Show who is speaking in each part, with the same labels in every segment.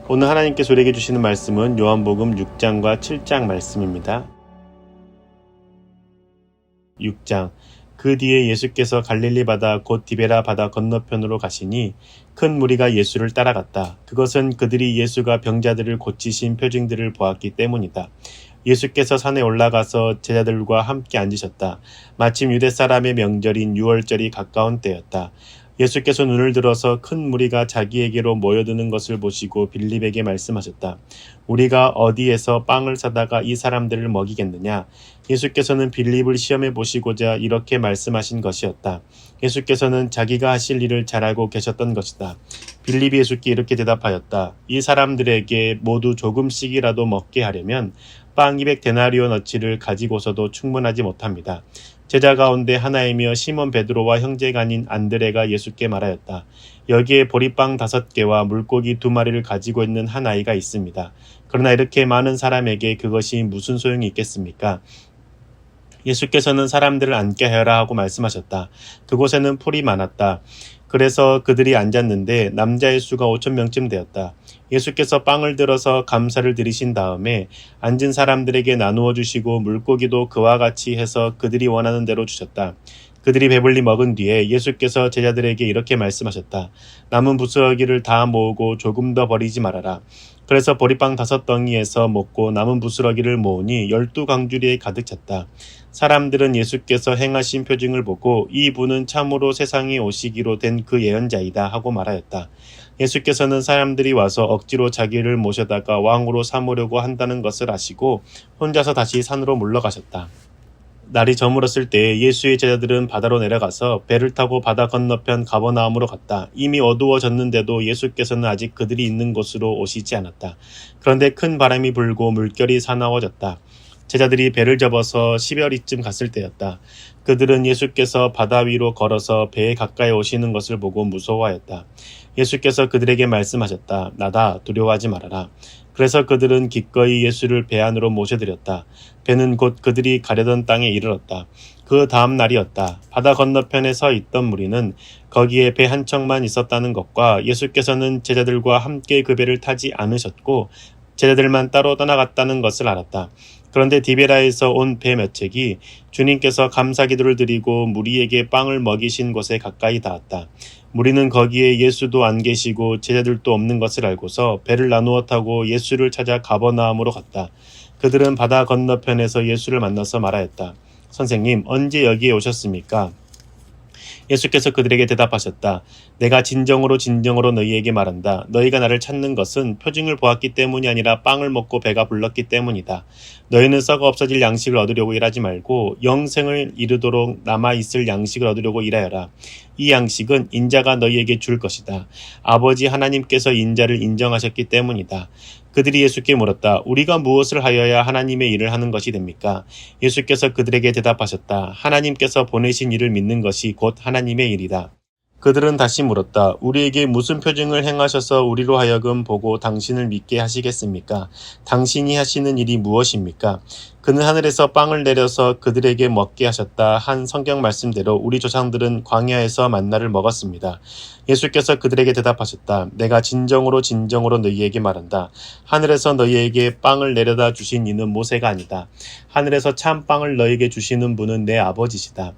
Speaker 1: 오늘 하나님께서 우리에게 주시는 말씀은 요한복음 6장과 7장 말씀입니다. 6장. 그 뒤에 예수께서 갈릴리 바다 곧 디베라 바다 건너편으로 가시니 큰 무리가 예수를 따라갔다. 그것은 그들이 예수가 병자들을 고치신 표징들을 보았기 때문이다. 예수께서 산에 올라가서 제자들과 함께 앉으셨다. 마침 유대 사람의 명절인 유월절이 가까운 때였다. 예수께서 눈을 들어서 큰 무리가 자기에게로 모여드는 것을 보시고 빌립에게 말씀하셨다. 우리가 어디에서 빵을 사다가 이 사람들을 먹이겠느냐? 예수께서는 빌립을 시험해 보시고자 이렇게 말씀하신 것이었다. 예수께서는 자기가 하실 일을 잘 알고 계셨던 것이다. 빌립이 예수께 이렇게 대답하였다. 이 사람들에게 모두 조금씩이라도 먹게 하려면 빵 200데나리온어치를 가지고서도 충분하지 못합니다. 제자 가운데 하나이며 시몬 베드로와 형제가 아닌 안드레가 예수께 말하였다. 여기에 보리빵 5개와 물고기 2마리를 가지고 있는 한 아이가 있습니다. 그러나 이렇게 많은 사람에게 그것이 무슨 소용이 있겠습니까? 예수께서는 사람들을 앉게 하여라 하고 말씀하셨다. 그곳에는 풀이 많았다. 그래서 그들이 앉았는데 남자의 수가 5,000명쯤 되었다. 예수께서 빵을 들어서 감사를 드리신 다음에 앉은 사람들에게 나누어 주시고 물고기도 그와 같이 해서 그들이 원하는 대로 주셨다. 그들이 배불리 먹은 뒤에 예수께서 제자들에게 이렇게 말씀하셨다. 남은 부스러기를 다 모으고 조금 더 버리지 말아라. 그래서 보리빵 5덩이에서 먹고 남은 부스러기를 모으니 12강주리에 가득 찼다. 사람들은 예수께서 행하신 표징을 보고 이 분은 참으로 세상에 오시기로 된 그 예언자이다 하고 말하였다. 예수께서는 사람들이 와서 억지로 자기를 모셔다가 왕으로 삼으려고 한다는 것을 아시고 혼자서 다시 산으로 물러가셨다. 날이 저물었을 때 예수의 제자들은 바다로 내려가서 배를 타고 바다 건너편 가버나움으로 갔다. 이미 어두워졌는데도 예수께서는 아직 그들이 있는 곳으로 오시지 않았다. 그런데 큰 바람이 불고 물결이 사나워졌다. 제자들이 배를 접어서 10여리쯤 갔을 때였다. 그들은 예수께서 바다 위로 걸어서 배에 가까이 오시는 것을 보고 무서워하였다. 예수께서 그들에게 말씀하셨다. 나다, 두려워하지 말아라. 그래서 그들은 기꺼이 예수를 배 안으로 모셔들였다. 배는 곧 그들이 가려던 땅에 이르렀다. 그 다음 날이었다. 바다 건너편에 서 있던 무리는 거기에 배 한 척만 있었다는 것과 예수께서는 제자들과 함께 그 배를 타지 않으셨고 제자들만 따로 떠나갔다는 것을 알았다. 그런데 디베라에서 온 배 몇 척이 주님께서 감사기도를 드리고 무리에게 빵을 먹이신 곳에 가까이 닿았다. 무리는 거기에 예수도 안 계시고 제자들도 없는 것을 알고서 배를 나누어 타고 예수를 찾아 가버나움으로 갔다. 그들은 바다 건너편에서 예수를 만나서 말하였다. 선생님, 언제 여기에 오셨습니까? 예수께서 그들에게 대답하셨다. 내가 진정으로 너희에게 말한다. 너희가 나를 찾는 것은 표징을 보았기 때문이 아니라 빵을 먹고 배가 불렀기 때문이다. 너희는 썩어 없어질 양식을 얻으려고 일하지 말고 영생을 이루도록 남아있을 양식을 얻으려고 일하여라. 이 양식은 인자가 너희에게 줄 것이다. 아버지 하나님께서 인자를 인정하셨기 때문이다. 그들이 예수께 물었다. 우리가 무엇을 하여야 하나님의 일을 하는 것이 됩니까? 예수께서 그들에게 대답하셨다. 하나님께서 보내신 일을 믿는 것이 곧 하나님의 일이다. 그들은 다시 물었다. 우리에게 무슨 표징을 행하셔서 우리로 하여금 보고 당신을 믿게 하시겠습니까? 당신이 하시는 일이 무엇입니까? 그는 하늘에서 빵을 내려서 그들에게 먹게 하셨다 한 성경 말씀대로 우리 조상들은 광야에서 만나를 먹었습니다. 예수께서 그들에게 대답하셨다. 내가 진정으로 너희에게 말한다. 하늘에서 너희에게 빵을 내려다 주신 이는 모세가 아니다. 하늘에서 참 빵을 너희에게 주시는 분은 내 아버지시다.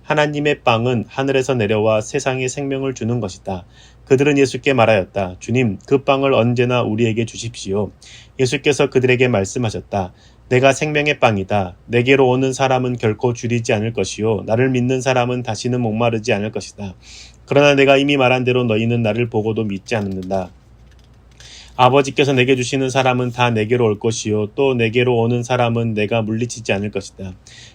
Speaker 1: 하나님의 빵은 하늘에서 내려와 세상에 생명을 주는 것이다. 그들은 예수께 말하였다. 주님, 그 빵을 언제나 우리에게 주십시오. 예수께서 그들에게 말씀하셨다. 내가 생명의 빵이다. 내게로 오는 사람은 결코 줄이지 않을 것이요. 나를 믿는 사람은 다시는 목마르지 않을 것이다. 그러나 내가 이미 말한 대로 너희는 나를 보고도 믿지 않는다. 아버지께서 내게 주시는 사람은 다 내게로 올 것이요. 또 내게로 오는 사람은 내가 물리치지 않을 것이다.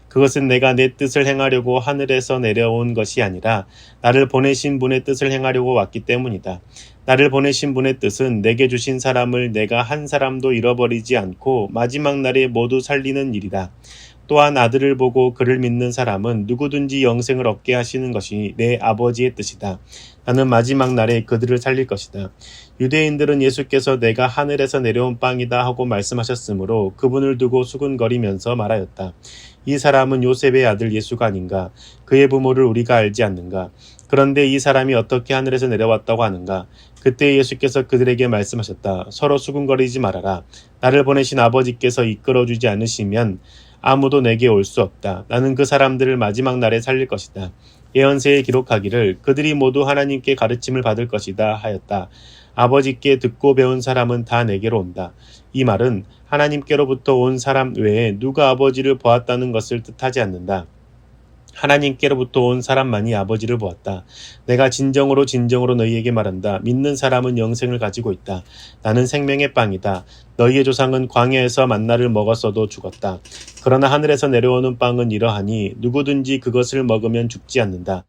Speaker 1: 그것은 내가 내 뜻을 행하려고 하늘에서 내려온 것이 아니라 나를 보내신 분의 뜻을 행하려고 왔기 때문이다. 나를 보내신 분의 뜻은 내게 주신 사람을 내가 한 사람도 잃어버리지 않고 마지막 날에 모두 살리는 일이다. 또한 아들을 보고 그를 믿는 사람은 누구든지 영생을 얻게 하시는 것이 내 아버지의 뜻이다. 나는 마지막 날에 그들을 살릴 것이다. 유대인들은 예수께서 내가 하늘에서 내려온 빵이다 하고 말씀하셨으므로 그분을 두고 수군거리면서 말하였다. 이 사람은 요셉의 아들 예수가 아닌가? 그의 부모를 우리가 알지 않는가? 그런데 이 사람이 어떻게 하늘에서 내려왔다고 하는가? 그때 예수께서 그들에게 말씀하셨다. 서로 수군거리지 말아라. 나를 보내신 아버지께서 이끌어주지 않으시면 아무도 내게 올 수 없다. 나는 그 사람들을 마지막 날에 살릴 것이다. 예언서에 기록하기를 그들이 모두 하나님께 가르침을 받을 것이다 하였다. 아버지께 듣고 배운 사람은 다 내게로 온다. 이 말은 하나님께로부터 온 사람 외에 누가 아버지를 보았다는 것을 뜻하지 않는다. 하나님께로부터 온 사람만이 아버지를 보았다. 내가 진정으로 너희에게 말한다. 믿는 사람은 영생을 가지고 있다. 나는 생명의 빵이다. 너희의 조상은 광야에서 만나를 먹었어도 죽었다. 그러나 하늘에서 내려오는 빵은 이러하니 누구든지 그것을 먹으면 죽지 않는다.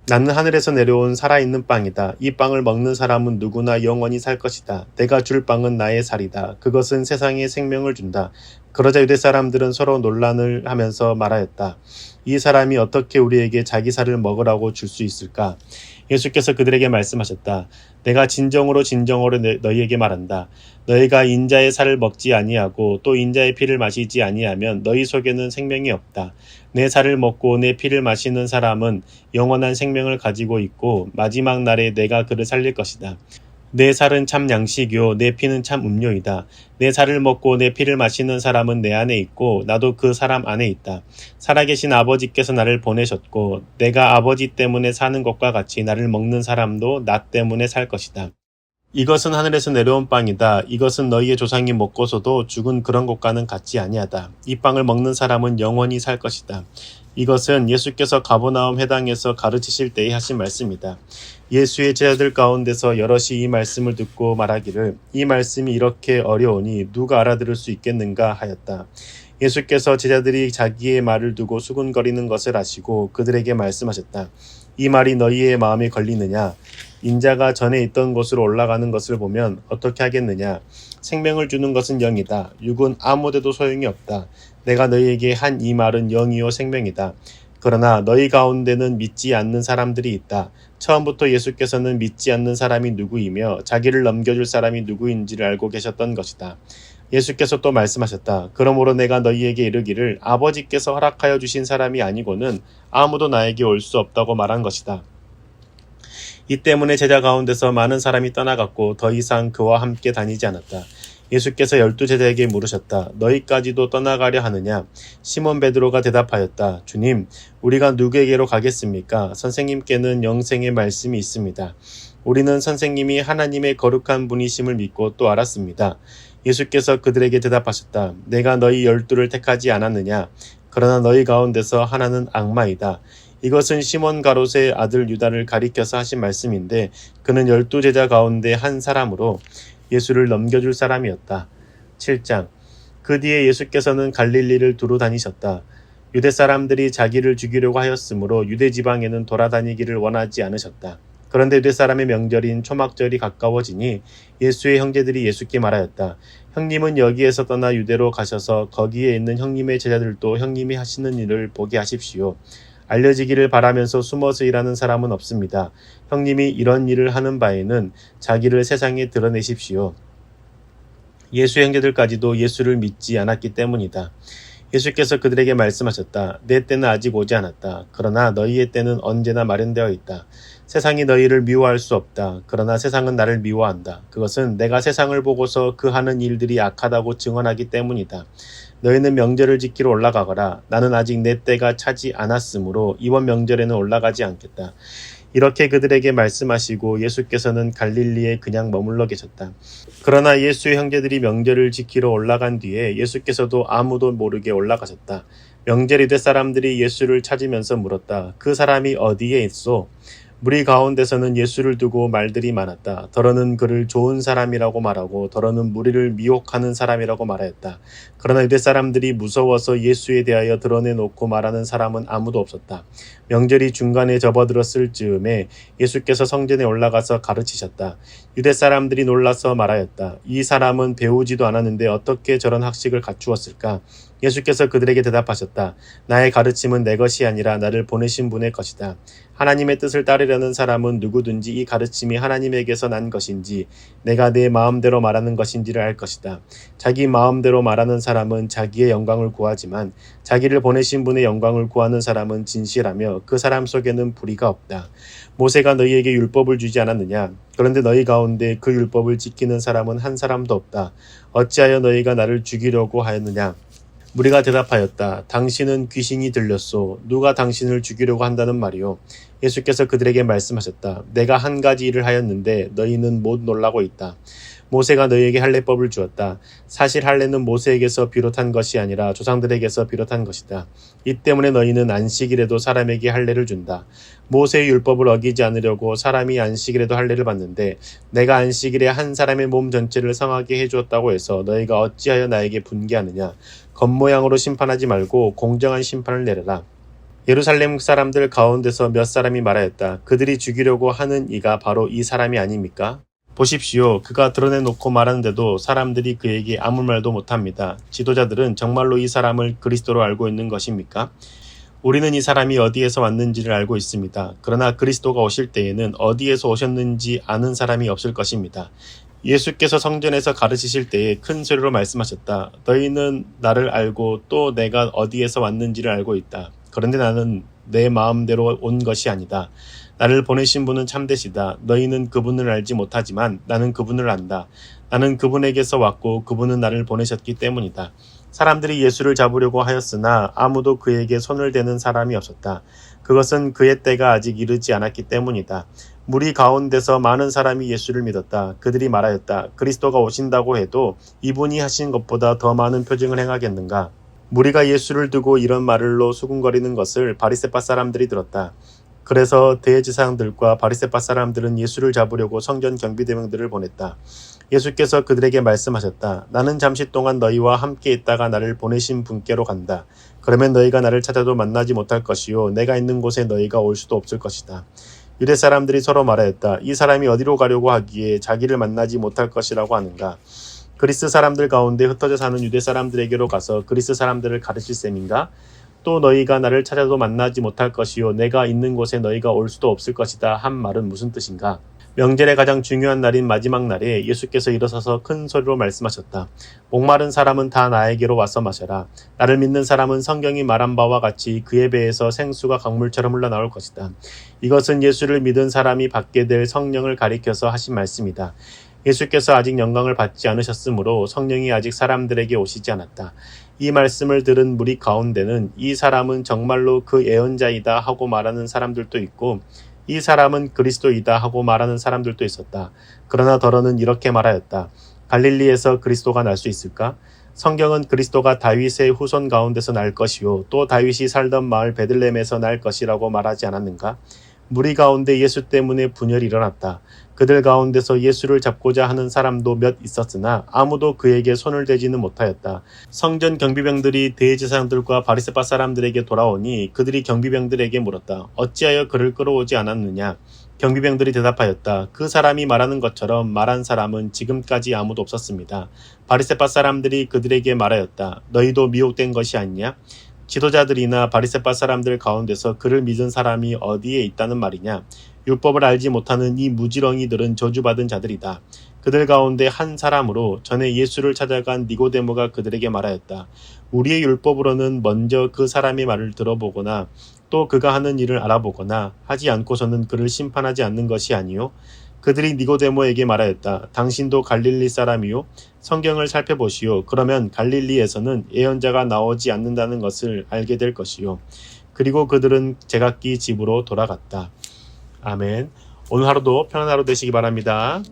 Speaker 1: 나는 하늘에서 내려온 살아있는 빵이다. 이 빵을 먹는 사람은 누구나 영원히 살 것이다. 내가 줄 빵은 나의 살이다. 그것은 세상에 생명을 준다. 그러자 유대 사람들은 서로 논란을 하면서 말하였다. 이 사람이 어떻게 우리에게 자기 살을 먹으라고 줄 수 있을까? 예수께서 그들에게 말씀하셨다. 내가 진정으로 너희에게 말한다. 너희가 인자의 살을 먹지 아니하고 또 인자의 피를 마시지 아니하면 너희 속에는 생명이 없다. 내 살을 먹고 내 피를 마시는 사람은 영원한 생명을 가지고 있고 마지막 날에 내가 그를 살릴 것이다. 내 살은 참 양식이요 내 피는 참 음료이다. 내 살을 먹고 내 피를 마시는 사람은 내 안에 있고 나도 그 사람 안에 있다. 살아계신 아버지께서 나를 보내셨고 내가 아버지 때문에 사는 것과 같이 나를 먹는 사람도 나 때문에 살 것이다. 이것은 하늘에서 내려온 빵이다. 이것은 너희의 조상이 먹고서도 죽은 그런 것과는 같지 아니하다. 이 빵을 먹는 사람은 영원히 살 것이다. 이것은 예수께서 가버나움 회당에서 가르치실 때에 하신 말씀이다. 예수의 제자들 가운데서 여럿이 이 말씀을 듣고 말하기를 이 말씀이 이렇게 어려우니 누가 알아들을 수 있겠는가 하였다. 예수께서 제자들이 자기의 말을 두고 수군거리는 것을 아시고 그들에게 말씀하셨다. 이 말이 너희의 마음에 걸리느냐? 인자가 전에 있던 곳으로 올라가는 것을 보면 어떻게 하겠느냐? 생명을 주는 것은 영이다. 육은 아무데도 소용이 없다. 내가 너희에게 한 이 말은 영이요 생명이다. 그러나 너희 가운데는 믿지 않는 사람들이 있다. 처음부터 예수께서는 믿지 않는 사람이 누구이며 자기를 넘겨줄 사람이 누구인지를 알고 계셨던 것이다. 예수께서 또 말씀하셨다. 그러므로 내가 너희에게 이르기를 아버지께서 허락하여 주신 사람이 아니고는 아무도 나에게 올 수 없다고 말한 것이다. 이 때문에 제자 가운데서 많은 사람이 떠나갔고 더 이상 그와 함께 다니지 않았다. 예수께서 12제자에게 물으셨다. 너희까지도 떠나가려 하느냐? 시몬 베드로가 대답하였다. 주님, 우리가 누구에게로 가겠습니까? 선생님께는 영생의 말씀이 있습니다. 우리는 선생님이 하나님의 거룩한 분이심을 믿고 또 알았습니다. 예수께서 그들에게 대답하셨다. 내가 너희 12를 택하지 않았느냐? 그러나 너희 가운데서 하나는 악마이다. 이것은 시몬 가롯의 아들 유다를 가리켜서 하신 말씀인데 그는 12제자 가운데 한 사람으로 예수를 넘겨줄 사람이었다. 7장. 그 뒤에 예수께서는 갈릴리를 두루 다니셨다. 유대 사람들이 자기를 죽이려고 하였으므로 유대 지방에는 돌아다니기를 원하지 않으셨다. 그런데 유대 사람의 명절인 초막절이 가까워지니 예수의 형제들이 예수께 말하였다. 형님은 여기에서 떠나 유대로 가셔서 거기에 있는 형님의 제자들도 형님이 하시는 일을 보게 하십시오. 알려지기를 바라면서 숨어서 일하는 사람은 없습니다. 형님이 이런 일을 하는 바에는 자기를 세상에 드러내십시오. 예수의 형제들까지도 예수를 믿지 않았기 때문이다. 예수께서 그들에게 말씀하셨다. 내 때는 아직 오지 않았다. 그러나 너희의 때는 언제나 마련되어 있다. 세상이 너희를 미워할 수 없다. 그러나 세상은 나를 미워한다. 그것은 내가 세상을 보고서 그 하는 일들이 악하다고 증언하기 때문이다. 너희는 명절을 지키러 올라가거라. 나는 아직 내 때가 차지 않았으므로 이번 명절에는 올라가지 않겠다. 이렇게 그들에게 말씀하시고 예수께서는 갈릴리에 그냥 머물러 계셨다. 그러나 예수의 형제들이 명절을 지키러 올라간 뒤에 예수께서도 아무도 모르게 올라가셨다. 명절 유대 사람들이 예수를 찾으면서 물었다. 그 사람이 어디에 있소? 무리 가운데서는 예수를 두고 말들이 많았다. 더러는 그를 좋은 사람이라고 말하고 더러는 무리를 미혹하는 사람이라고 말하였다. 그러나 유대 사람들이 무서워서 예수에 대하여 드러내놓고 말하는 사람은 아무도 없었다. 명절이 중간에 접어들었을 즈음에 예수께서 성전에 올라가서 가르치셨다. 유대 사람들이 놀라서 말하였다. 이 사람은 배우지도 않았는데 어떻게 저런 학식을 갖추었을까? 예수께서 그들에게 대답하셨다. 나의 가르침은 내 것이 아니라 나를 보내신 분의 것이다. 하나님의 뜻을 따르려는 사람은 누구든지 이 가르침이 하나님에게서 난 것인지 내가 내 마음대로 말하는 것인지를 알 것이다. 자기 마음대로 말하는 사람은 자기의 영광을 구하지만 자기를 보내신 분의 영광을 구하는 사람은 진실하며 그 사람 속에는 불의가 없다. 모세가 너희에게 율법을 주지 않았느냐? 그런데 너희 가운데 그 율법을 지키는 사람은 한 사람도 없다. 어찌하여 너희가 나를 죽이려고 하였느냐? 무리가 대답하였다. 당신은 귀신이 들렸소. 누가 당신을 죽이려고 한다는 말이오. 예수께서 그들에게 말씀하셨다. 내가 한 가지 일을 하였는데 너희는 못 놀라고 있다. 모세가 너희에게 할례법을 주었다. 사실 할례는 모세에게서 비롯한 것이 아니라 조상들에게서 비롯한 것이다. 이 때문에 너희는 안식일에도 사람에게 할례를 준다. 모세의 율법을 어기지 않으려고 사람이 안식일에도 할례를 받는데 내가 안식일에 한 사람의 몸 전체를 성하게 해주었다고 해서 너희가 어찌하여 나에게 분개하느냐. 겉모양으로 심판하지 말고 공정한 심판을 내려라. 예루살렘 사람들 가운데서 몇 사람이 말하였다. 그들이 죽이려고 하는 이가 바로 이 사람이 아닙니까? 보십시오. 그가 드러내놓고 말하는데도 사람들이 그에게 아무 말도 못합니다. 지도자들은 정말로 이 사람을 그리스도로 알고 있는 것입니까? 우리는 이 사람이 어디에서 왔는지를 알고 있습니다. 그러나 그리스도가 오실 때에는 어디에서 오셨는지 아는 사람이 없을 것입니다. 예수께서 성전에서 가르치실 때에 큰 소리로 말씀하셨다. 너희는 나를 알고 또 내가 어디에서 왔는지를 알고 있다. 그런데 나는 내 마음대로 온 것이 아니다. 나를 보내신 분은 참되시다. 너희는 그분을 알지 못하지만 나는 그분을 안다. 나는 그분에게서 왔고 그분은 나를 보내셨기 때문이다. 사람들이 예수를 잡으려고 하였으나 아무도 그에게 손을 대는 사람이 없었다. 그것은 그의 때가 아직 이르지 않았기 때문이다. 무리 가운데서 많은 사람이 예수를 믿었다. 그들이 말하였다. 그리스도가 오신다고 해도 이분이 하신 것보다 더 많은 표징을 행하겠는가? 무리가 예수를 두고 이런 말로 수군거리는 것을 바리새파 사람들이 들었다. 그래서 대제사장들과 바리새파 사람들은 예수를 잡으려고 성전 경비대명들을 보냈다. 예수께서 그들에게 말씀하셨다. 나는 잠시 동안 너희와 함께 있다가 나를 보내신 분께로 간다. 그러면 너희가 나를 찾아도 만나지 못할 것이요 내가 있는 곳에 너희가 올 수도 없을 것이다. 유대 사람들이 서로 말하였다. 이 사람이 어디로 가려고 하기에 자기를 만나지 못할 것이라고 하는가? 그리스 사람들 가운데 흩어져 사는 유대 사람들에게로 가서 그리스 사람들을 가르칠 셈인가? 또 너희가 나를 찾아도 만나지 못할 것이요 내가 있는 곳에 너희가 올 수도 없을 것이다 한 말은 무슨 뜻인가? 명절의 가장 중요한 날인 마지막 날에 예수께서 일어서서 큰 소리로 말씀하셨다. 목마른 사람은 다 나에게로 와서 마셔라. 나를 믿는 사람은 성경이 말한 바와 같이 그의 배에서 생수가 강물처럼 흘러나올 것이다. 이것은 예수를 믿은 사람이 받게 될 성령을 가리켜서 하신 말씀이다. 예수께서 아직 영광을 받지 않으셨으므로 성령이 아직 사람들에게 오시지 않았다. 이 말씀을 들은 무리 가운데는 이 사람은 정말로 그 예언자이다 하고 말하는 사람들도 있고 이 사람은 그리스도이다 하고 말하는 사람들도 있었다. 그러나 더러는 이렇게 말하였다. 갈릴리에서 그리스도가 날 수 있을까? 성경은 그리스도가 다윗의 후손 가운데서 날 것이요 또 다윗이 살던 마을 베들레헴에서 날 것이라고 말하지 않았는가? 무리 가운데 예수 때문에 분열이 일어났다. 그들 가운데서 예수를 잡고자 하는 사람도 몇 있었으나 아무도 그에게 손을 대지는 못하였다. 성전 경비병들이 대제사장들과 바리새파 사람들에게 돌아오니 그들이 경비병들에게 물었다. 어찌하여 그를 끌어오지 않았느냐? 경비병들이 대답하였다. 그 사람이 말하는 것처럼 말한 사람은 지금까지 아무도 없었습니다. 바리새파 사람들이 그들에게 말하였다. 너희도 미혹된 것이 아니냐? 지도자들이나 바리새파 사람들 가운데서 그를 믿은 사람이 어디에 있다는 말이냐? 율법을 알지 못하는 이 무지렁이들은 저주받은 자들이다. 그들 가운데 한 사람으로 전에 예수를 찾아간 니고데모가 그들에게 말하였다. 우리의 율법으로는 먼저 그 사람의 말을 들어보거나 또 그가 하는 일을 알아보거나 하지 않고서는 그를 심판하지 않는 것이 아니요? 그들이 니고데모에게 말하였다. 당신도 갈릴리 사람이요? 성경을 살펴보시오. 그러면 갈릴리에서는 예언자가 나오지 않는다는 것을 알게 될 것이요. 그리고 그들은 제각기 집으로 돌아갔다. 아멘. 오늘 하루도 편안한 하루 되시기 바랍니다.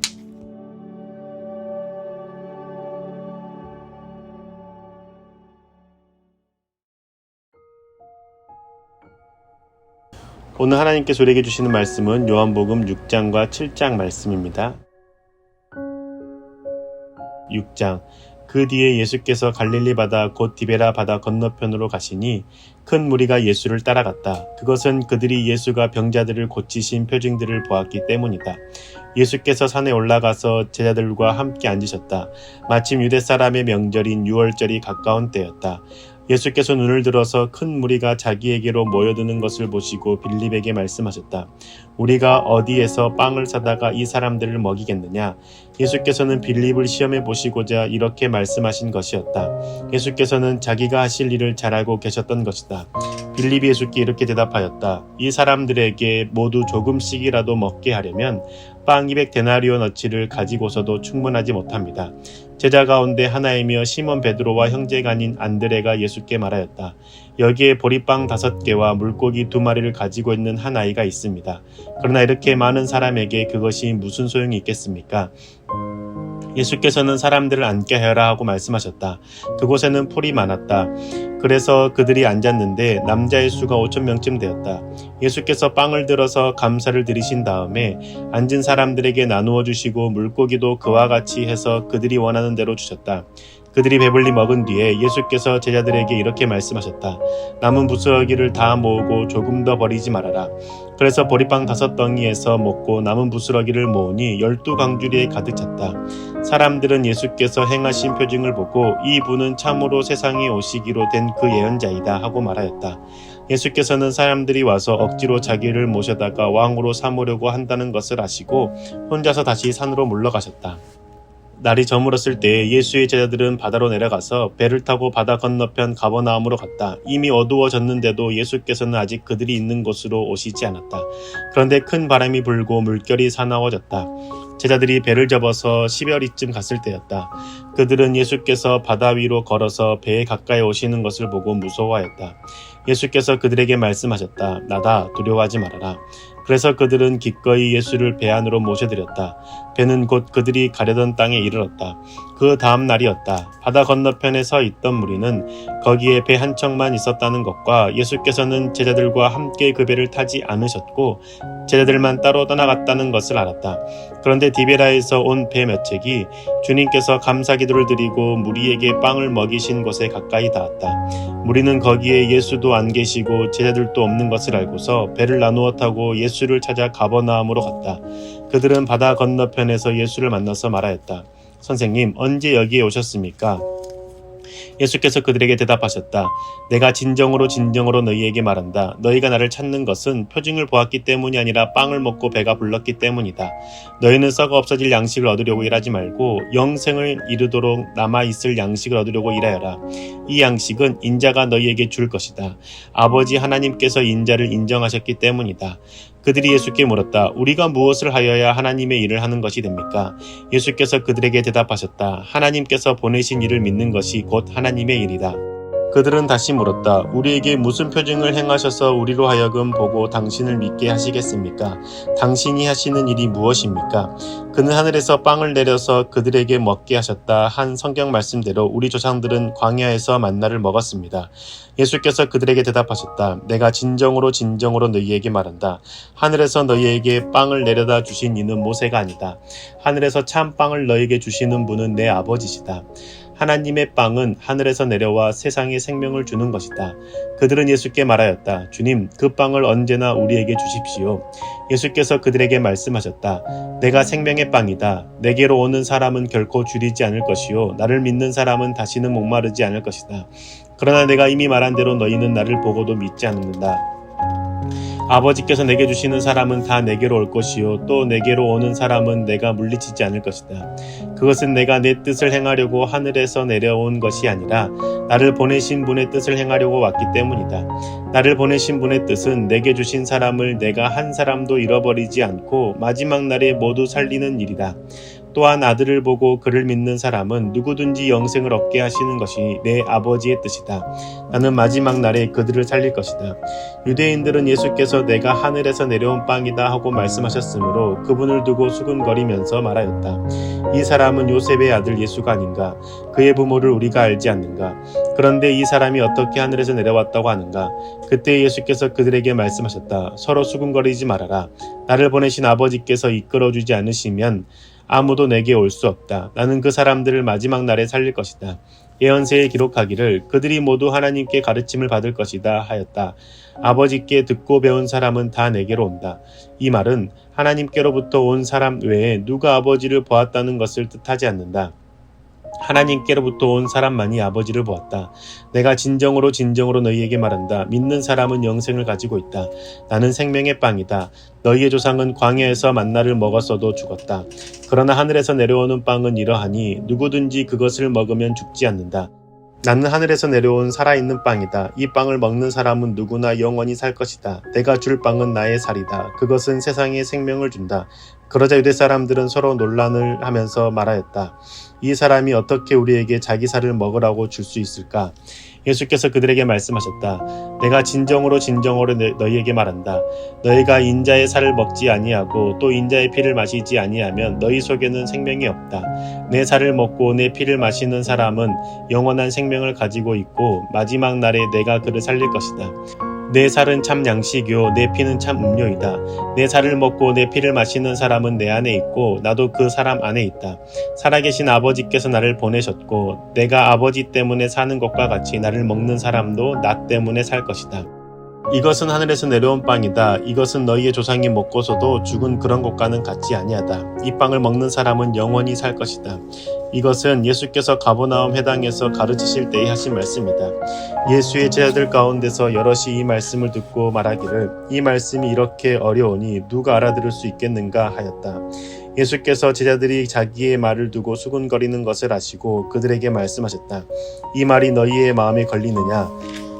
Speaker 1: 오늘 하나님께서 우리에게 주시는 말씀은 요한복음 6장과 7장 말씀입니다. 6장. 그 뒤에 예수께서 갈릴리 바다 곧 디베라 바다 건너편으로 가시니 큰 무리가 예수를 따라갔다. 그것은 그들이 예수가 병자들을 고치신 표징들을 보았기 때문이다. 예수께서 산에 올라가서 제자들과 함께 앉으셨다. 마침 유대 사람의 명절인 유월절이 가까운 때였다. 예수께서 눈을 들어서 큰 무리가 자기에게로 모여드는 것을 보시고 빌립에게 말씀하셨다. 우리가 어디에서 빵을 사다가 이 사람들을 먹이겠느냐? 예수께서는 빌립을 시험해 보시고자 이렇게 말씀하신 것이었다. 예수께서는 자기가 하실 일을 잘 알고 계셨던 것이다. 빌립이 예수께 이렇게 대답하였다. 이 사람들에게 모두 조금씩이라도 먹게 하려면 빵 200데나리온어치를 가지고서도 충분하지 못합니다. 제자 가운데 하나이며 시몬 베드로와 형제가 아닌 안드레가 예수께 말하였다. 여기에 보리빵 5개와 물고기 2마리를 가지고 있는 한 아이가 있습니다. 그러나 이렇게 많은 사람에게 그것이 무슨 소용이 있겠습니까? 예수께서는 사람들을 앉게 하여라 하고 말씀하셨다. 그곳에는 풀이 많았다. 그래서 그들이 앉았는데 남자의 수가 5,000명쯤 되었다. 예수께서 빵을 들어서 감사를 드리신 다음에 앉은 사람들에게 나누어 주시고 물고기도 그와 같이 해서 그들이 원하는 대로 주셨다. 그들이 배불리 먹은 뒤에 예수께서 제자들에게 이렇게 말씀하셨다. 남은 부스러기를 다 모으고 조금 더 버리지 말아라. 그래서 보리빵 5덩이에서 먹고 남은 부스러기를 모으니 12강주리에 가득 찼다. 사람들은 예수께서 행하신 표징을 보고 이 분은 참으로 세상에 오시기로 된 그 예언자이다 하고 말하였다. 예수께서는 사람들이 와서 억지로 자기를 모셔다가 왕으로 삼으려고 한다는 것을 아시고 혼자서 다시 산으로 물러가셨다. 날이 저물었을 때 예수의 제자들은 바다로 내려가서 배를 타고 바다 건너편 가버나움으로 갔다. 이미 어두워졌는데도 예수께서는 아직 그들이 있는 곳으로 오시지 않았다. 그런데 큰 바람이 불고 물결이 사나워졌다. 제자들이 배를 접어서 10여리쯤 갔을 때였다. 그들은 예수께서 바다 위로 걸어서 배에 가까이 오시는 것을 보고 무서워하였다. 예수께서 그들에게 말씀하셨다. 나다, 두려워하지 말아라. 그래서 그들은 기꺼이 예수를 배 안으로 모셔드렸다. 배는 곧 그들이 가려던 땅에 이르렀다. 그 다음 날이었다. 바다 건너편에 서 있던 무리는 거기에 배 한 척만 있었다는 것과 예수께서는 제자들과 함께 그 배를 타지 않으셨고 제자들만 따로 떠나갔다는 것을 알았다. 그런데 디베라에서 온 배 몇 척이 주님께서 감사기도를 드리고 무리에게 빵을 먹이신 곳에 가까이 닿았다. 무리는 거기에 예수도 안 계시고 제자들도 없는 것을 알고서 배를 나누어 타고 예수를 찾아 가버나움으로 갔다. 그들은 바다 건너편에서 예수를 만나서 말하였다. 선생님, 언제 여기에 오셨습니까? 예수께서 그들에게 대답하셨다. 내가 진정으로 너희에게 말한다. 너희가 나를 찾는 것은 표징을 보았기 때문이 아니라 빵을 먹고 배가 불렀기 때문이다. 너희는 썩어 없어질 양식을 얻으려고 일하지 말고 영생을 이루도록 남아있을 양식을 얻으려고 일하여라. 이 양식은 인자가 너희에게 줄 것이다. 아버지 하나님께서 인자를 인정하셨기 때문이다. 그들이 예수께 물었다. 우리가 무엇을 하여야 하나님의 일을 하는 것이 됩니까? 예수께서 그들에게 대답하셨다. 하나님께서 보내신 일을 믿는 것이 곧 하나님의 일이다. 그들은 다시 물었다. 우리에게 무슨 표징을 행하셔서 우리로 하여금 보고 당신을 믿게 하시겠습니까? 당신이 하시는 일이 무엇입니까? 그는 하늘에서 빵을 내려서 그들에게 먹게 하셨다 한 성경 말씀대로 우리 조상들은 광야에서 만나를 먹었습니다. 예수께서 그들에게 대답하셨다. 내가 진정으로 너희에게 말한다. 하늘에서 너희에게 빵을 내려다 주신 이는 모세가 아니다. 하늘에서 참 빵을 너희에게 주시는 분은 내 아버지시다. 하나님의 빵은 하늘에서 내려와 세상에 생명을 주는 것이다. 그들은 예수께 말하였다. 주님, 그 빵을 언제나 우리에게 주십시오. 예수께서 그들에게 말씀하셨다. 내가 생명의 빵이다. 내게로 오는 사람은 결코 줄이지 않을 것이요 나를 믿는 사람은 다시는 목마르지 않을 것이다. 그러나 내가 이미 말한 대로 너희는 나를 보고도 믿지 않는다. 아버지께서 내게 주시는 사람은 다 내게로 올 것이요 또 내게로 오는 사람은 내가 물리치지 않을 것이다. 그것은 내가 내 뜻을 행하려고 하늘에서 내려온 것이 아니라 나를 보내신 분의 뜻을 행하려고 왔기 때문이다. 나를 보내신 분의 뜻은 내게 주신 사람을 내가 한 사람도 잃어버리지 않고 마지막 날에 모두 살리는 일이다. 또한 아들을 보고 그를 믿는 사람은 누구든지 영생을 얻게 하시는 것이 내 아버지의 뜻이다. 나는 마지막 날에 그들을 살릴 것이다. 유대인들은 예수께서 내가 하늘에서 내려온 빵이다 하고 말씀하셨으므로 그분을 두고 수군거리면서 말하였다. 이 사람은 요셉의 아들 예수가 아닌가? 그의 부모를 우리가 알지 않는가? 그런데 이 사람이 어떻게 하늘에서 내려왔다고 하는가? 그때 예수께서 그들에게 말씀하셨다. 서로 수군거리지 말아라. 나를 보내신 아버지께서 이끌어주지 않으시면 아무도 내게 올 수 없다. 나는 그 사람들을 마지막 날에 살릴 것이다. 예언서에 기록하기를 그들이 모두 하나님께 가르침을 받을 것이다 하였다. 아버지께 듣고 배운 사람은 다 내게로 온다. 이 말은 하나님께로부터 온 사람 외에 누가 아버지를 보았다는 것을 뜻하지 않는다. 하나님께로부터 온 사람만이 아버지를 보았다. 내가 진정으로 진정으로 너희에게 말한다. 믿는 사람은 영생을 가지고 있다. 나는 생명의 빵이다. 너희의 조상은 광야에서 만나를 먹었어도 죽었다. 그러나 하늘에서 내려오는 빵은 이러하니 누구든지 그것을 먹으면 죽지 않는다. 나는 하늘에서 내려온 살아있는 빵이다. 이 빵을 먹는 사람은 누구나 영원히 살 것이다. 내가 줄 빵은 나의 살이다. 그것은 세상에 생명을 준다. 그러자 유대 사람들은 서로 논란을 하면서 말하였다. 이 사람이 어떻게 우리에게 자기 살을 먹으라고 줄 수 있을까? 예수께서 그들에게 말씀하셨다. 내가 진정으로 진정으로 너희에게 말한다. 너희가 인자의 살을 먹지 아니하고 또 인자의 피를 마시지 아니하면 너희 속에는 생명이 없다. 내 살을 먹고 내 피를 마시는 사람은 영원한 생명을 가지고 있고 마지막 날에 내가 그를 살릴 것이다. 내 살은 참 양식이요 내 피는 참 음료이다. 내 살을 먹고 내 피를 마시는 사람은 내 안에 있고 나도 그 사람 안에 있다. 살아계신 아버지께서 나를 보내셨고 내가 아버지 때문에 사는 것과 같이 나를 먹는 사람도 나 때문에 살 것이다. 이것은 하늘에서 내려온 빵이다. 이것은 너희의 조상이 먹고서도 죽은 그런 것과는 같지 아니하다. 이 빵을 먹는 사람은 영원히 살 것이다. 이것은 예수께서 가버나움 회당에서 가르치실 때에 하신 말씀이다. 예수의 제자들 가운데서 여럿이 이 말씀을 듣고 말하기를 이 말씀이 이렇게 어려우니 누가 알아들을 수 있겠는가 하였다. 예수께서 제자들이 자기의 말을 두고 수군거리는 것을 아시고 그들에게 말씀하셨다. 이 말이 너희의 마음에 걸리느냐?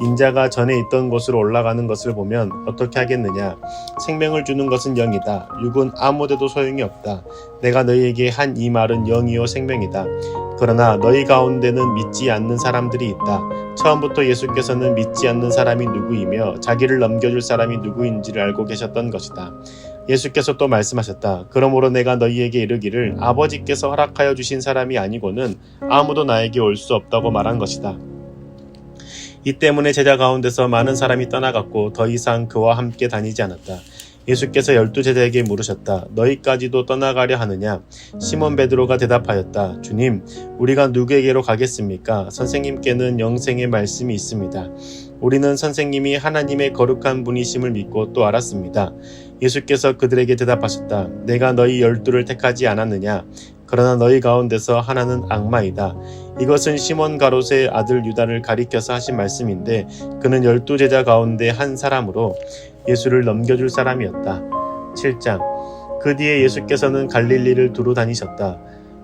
Speaker 1: 인자가 전에 있던 곳으로 올라가는 것을 보면 어떻게 하겠느냐? 생명을 주는 것은 영이다. 육은 아무데도 소용이 없다. 내가 너희에게 한 이 말은 영이요 생명이다. 그러나 너희 가운데는 믿지 않는 사람들이 있다. 처음부터 예수께서는 믿지 않는 사람이 누구이며 자기를 넘겨줄 사람이 누구인지를 알고 계셨던 것이다. 예수께서 또 말씀하셨다. 그러므로 내가 너희에게 이르기를 아버지께서 허락하여 주신 사람이 아니고는 아무도 나에게 올 수 없다고 말한 것이다. 이 때문에 제자 가운데서 많은 사람이 떠나갔고 더 이상 그와 함께 다니지 않았다. 예수께서 12제자에게 물으셨다. 너희까지도 떠나가려 하느냐? 시몬 베드로가 대답하였다. 주님, 우리가 누구에게로 가겠습니까? 선생님께는 영생의 말씀이 있습니다. 우리는 선생님이 하나님의 거룩한 분이심을 믿고 또 알았습니다. 예수께서 그들에게 대답하셨다. 내가 너희 12를 택하지 않았느냐? 그러나 너희 가운데서 하나는 악마이다. 이것은 시몬 가롯의 아들 유다를 가리켜서 하신 말씀인데 그는 12제자 가운데 한 사람으로 예수를 넘겨줄 사람이었다. 7장. 그 뒤에 예수께서는 갈릴리를 두루 다니셨다.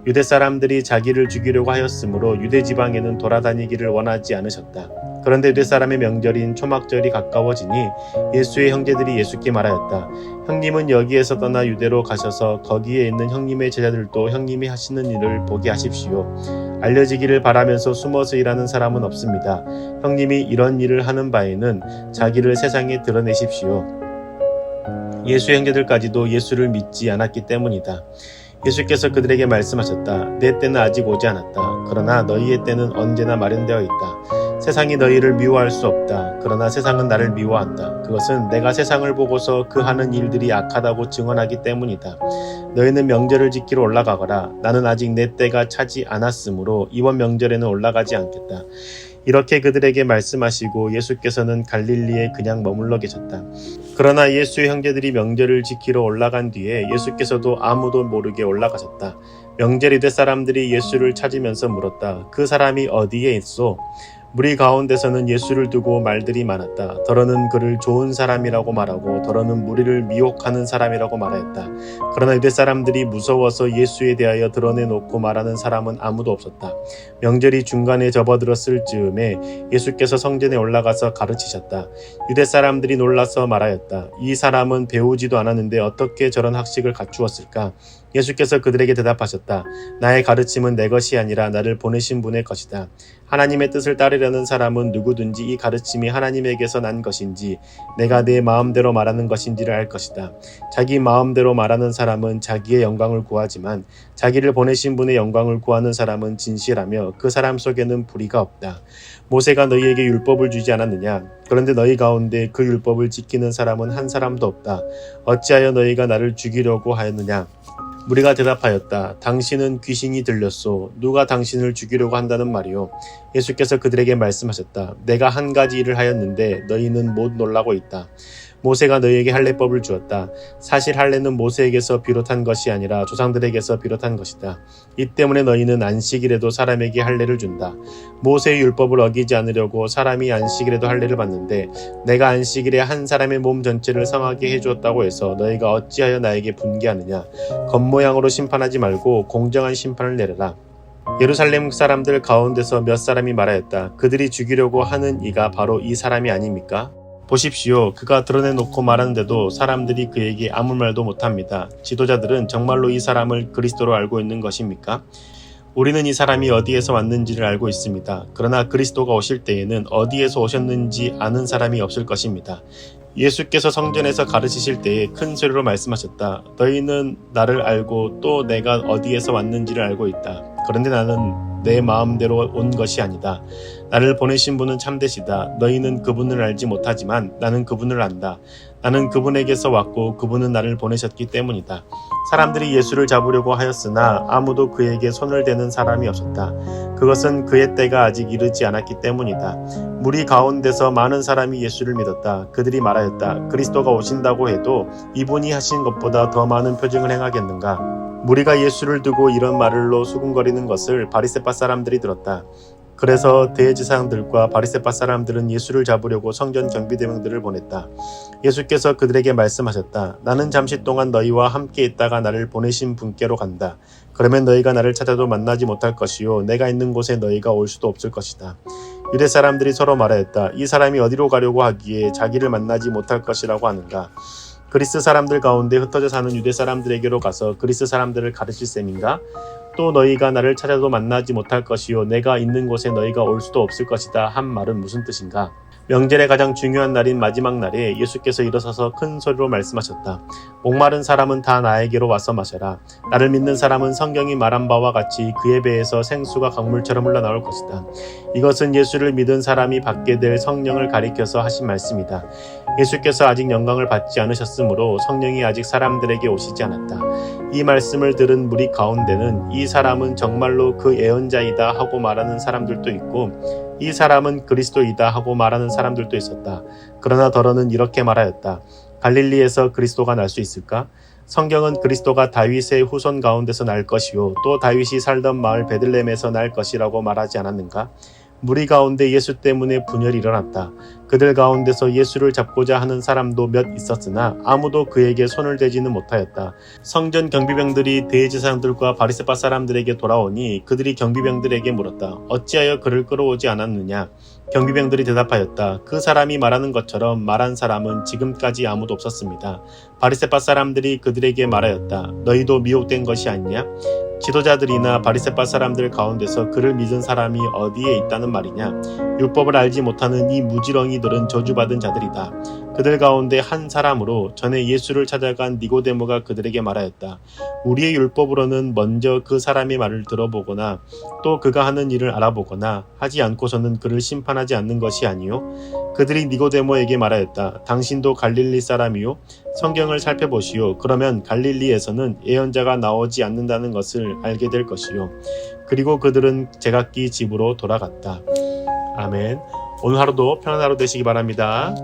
Speaker 1: 유대 사람들이 자기를 죽이려고 하였으므로 유대 지방에는 돌아다니기를 원하지 않으셨다. 그런데 유대 사람의 명절인 초막절이 가까워지니 예수의 형제들이 예수께 말하였다. 형님은 여기에서 떠나 유대로 가셔서 거기에 있는 형님의 제자들도 형님이 하시는 일을 보게 하십시오. 알려지기를 바라면서 숨어서 일하는 사람은 없습니다. 형님이 이런 일을 하는 바에는 자기를 세상에 드러내십시오. 예수의 형제들까지도 예수를 믿지 않았기 때문이다. 예수께서 그들에게 말씀하셨다. 내 때는 아직 오지 않았다. 그러나 너희의 때는 언제나 마련되어 있다. 세상이 너희를 미워할 수 없다. 그러나 세상은 나를 미워한다. 그것은 내가 세상을 보고서 그 하는 일들이 악하다고 증언하기 때문이다. 너희는 명절을 지키러 올라가거라. 나는 아직 내 때가 차지 않았으므로 이번 명절에는 올라가지 않겠다. 이렇게 그들에게 말씀하시고 예수께서는 갈릴리에 그냥 머물러 계셨다. 그러나 예수의 형제들이 명절을 지키러 올라간 뒤에 예수께서도 아무도 모르게 올라가셨다. 명절 유대 사람들이 예수를 찾으면서 물었다. 그 사람이 어디에 있소? 무리 가운데서는 예수를 두고 말들이 많았다. 더러는 그를 좋은 사람이라고 말하고 더러는 무리를 미혹하는 사람이라고 말하였다. 그러나 유대 사람들이 무서워서 예수에 대하여 드러내놓고 말하는 사람은 아무도 없었다. 명절이 중간에 접어들었을 즈음에 예수께서 성전에 올라가서 가르치셨다. 유대 사람들이 놀라서 말하였다. 이 사람은 배우지도 않았는데 어떻게 저런 학식을 갖추었을까? 예수께서 그들에게 대답하셨다. 나의 가르침은 내 것이 아니라 나를 보내신 분의 것이다. 하나님의 뜻을 따르려는 사람은 누구든지 이 가르침이 하나님에게서 난 것인지 내가 내 마음대로 말하는 것인지를 알 것이다. 자기 마음대로 말하는 사람은 자기의 영광을 구하지만 자기를 보내신 분의 영광을 구하는 사람은 진실하며 그 사람 속에는 불의가 없다. 모세가 너희에게 율법을 주지 않았느냐? 그런데 너희 가운데 그 율법을 지키는 사람은 한 사람도 없다. 어찌하여 너희가 나를 죽이려고 하였느냐? 무리가 대답하였다. 당신은 귀신이 들렸소. 누가 당신을 죽이려고 한다는 말이오? 예수께서 그들에게 말씀하셨다. 내가 한 가지 일을 하였는데 너희는 못 놀라고 있다. 모세가 너희에게 할례법을 주었다. 사실 할례는 모세에게서 비롯한 것이 아니라 조상들에게서 비롯한 것이다. 이 때문에 너희는 안식일에도 사람에게 할례를 준다. 모세의 율법을 어기지 않으려고 사람이 안식일에도 할례를 받는데 내가 안식일에 한 사람의 몸 전체를 성하게 해주었다고 해서 너희가 어찌하여 나에게 분개하느냐. 겉모양으로 심판하지 말고 공정한 심판을 내려라. 예루살렘 사람들 가운데서 몇 사람이 말하였다. 그들이 죽이려고 하는 이가 바로 이 사람이 아닙니까? 보십시오. 그가 드러내놓고 말하는데도 사람들이 그에게 아무 말도 못합니다. 지도자들은 정말로 이 사람을 그리스도로 알고 있는 것입니까? 우리는 이 사람이 어디에서 왔는지를 알고 있습니다. 그러나 그리스도가 오실 때에는 어디에서 오셨는지 아는 사람이 없을 것입니다. 예수께서 성전에서 가르치실 때에 큰 소리로 말씀하셨다. 너희는 나를 알고 또 내가 어디에서 왔는지를 알고 있다. 그런데 나는 내 마음대로 온 것이 아니다. 나를 보내신 분은 참되시다. 너희는 그분을 알지 못하지만 나는 그분을 안다. 나는 그분에게서 왔고 그분은 나를 보내셨기 때문이다. 사람들이 예수를 잡으려고 하였으나 아무도 그에게 손을 대는 사람이 없었다. 그것은 그의 때가 아직 이르지 않았기 때문이다. 무리 가운데서 많은 사람이 예수를 믿었다. 그들이 말하였다. 그리스도가 오신다고 해도 이분이 하신 것보다 더 많은 표징을 행하겠는가? 무리가 예수를 두고 이런 말로 수군거리는 것을 바리새파 사람들이 들었다. 그래서 대제사장들과 바리새파 사람들은 예수를 잡으려고 성전 경비대명들을 보냈다. 예수께서 그들에게 말씀하셨다. 나는 잠시 동안 너희와 함께 있다가 나를 보내신 분께로 간다. 그러면 너희가 나를 찾아도 만나지 못할 것이요 내가 있는 곳에 너희가 올 수도 없을 것이다. 유대 사람들이 서로 말하였다. 이 사람이 어디로 가려고 하기에 자기를 만나지 못할 것이라고 하는가? 그리스 사람들 가운데 흩어져 사는 유대 사람들에게로 가서 그리스 사람들을 가르칠 셈인가? 또 너희가 나를 찾아도 만나지 못할 것이요 내가 있는 곳에 너희가 올 수도 없을 것이다 한 말은 무슨 뜻인가? 명절의 가장 중요한 날인 마지막 날에 예수께서 일어서서 큰 소리로 말씀하셨다. 목마른 사람은 다 나에게로 와서 마셔라. 나를 믿는 사람은 성경이 말한 바와 같이 그의 배에서 생수가 강물처럼 흘러나올 것이다. 이것은 예수를 믿은 사람이 받게 될 성령을 가리켜서 하신 말씀이다. 예수께서 아직 영광을 받지 않으셨으므로 성령이 아직 사람들에게 오시지 않았다. 이 말씀을 들은 무리 가운데는 이 사람은 정말로 그 예언자이다 하고 말하는 사람들도 있고 이 사람은 그리스도이다 하고 말하는 사람들도 있었다. 그러나 더러는 이렇게 말하였다. 갈릴리에서 그리스도가 날 수 있을까? 성경은 그리스도가 다윗의 후손 가운데서 날 것이요 또 다윗이 살던 마을 베들레헴에서 날 것이라고 말하지 않았는가? 무리 가운데 예수 때문에 분열이 일어났다. 그들 가운데서 예수를 잡고자 하는 사람도 몇 있었으나 아무도 그에게 손을 대지는 못하였다. 성전 경비병들이 대제사장들과 바리새파 사람들에게 돌아오니 그들이 경비병들에게 물었다. 어찌하여 그를 끌어오지 않았느냐? 경비병들이 대답하였다. 그 사람이 말하는 것처럼 말한 사람은 지금까지 아무도 없었습니다. 바리새파 사람들이 그들에게 말하였다. 너희도 미혹된 것이 아니냐? 지도자들이나 바리새파 사람들 가운데서 그를 믿은 사람이 어디에 있다는 말이냐? 율법을 알지 못하는 이 무지렁이들은 저주받은 자들이다. 그들 가운데 한 사람으로 전에 예수를 찾아간 니고데모가 그들에게 말하였다. 우리의 율법으로는 먼저 그 사람의 말을 들어보거나 또 그가 하는 일을 알아보거나 하지 않고서는 그를 심판하지 않는 것이 아니요? 그들이 니고데모에게 말하였다. 당신도 갈릴리 사람이요? 성경을 살펴보시오. 그러면 갈릴리에서는 예언자가 나오지 않는다는 것을 알게 될 것이요. 그리고 그들은 제각기 집으로 돌아갔다. 아멘. 오늘 하루도 편안한 하루 되시기 바랍니다.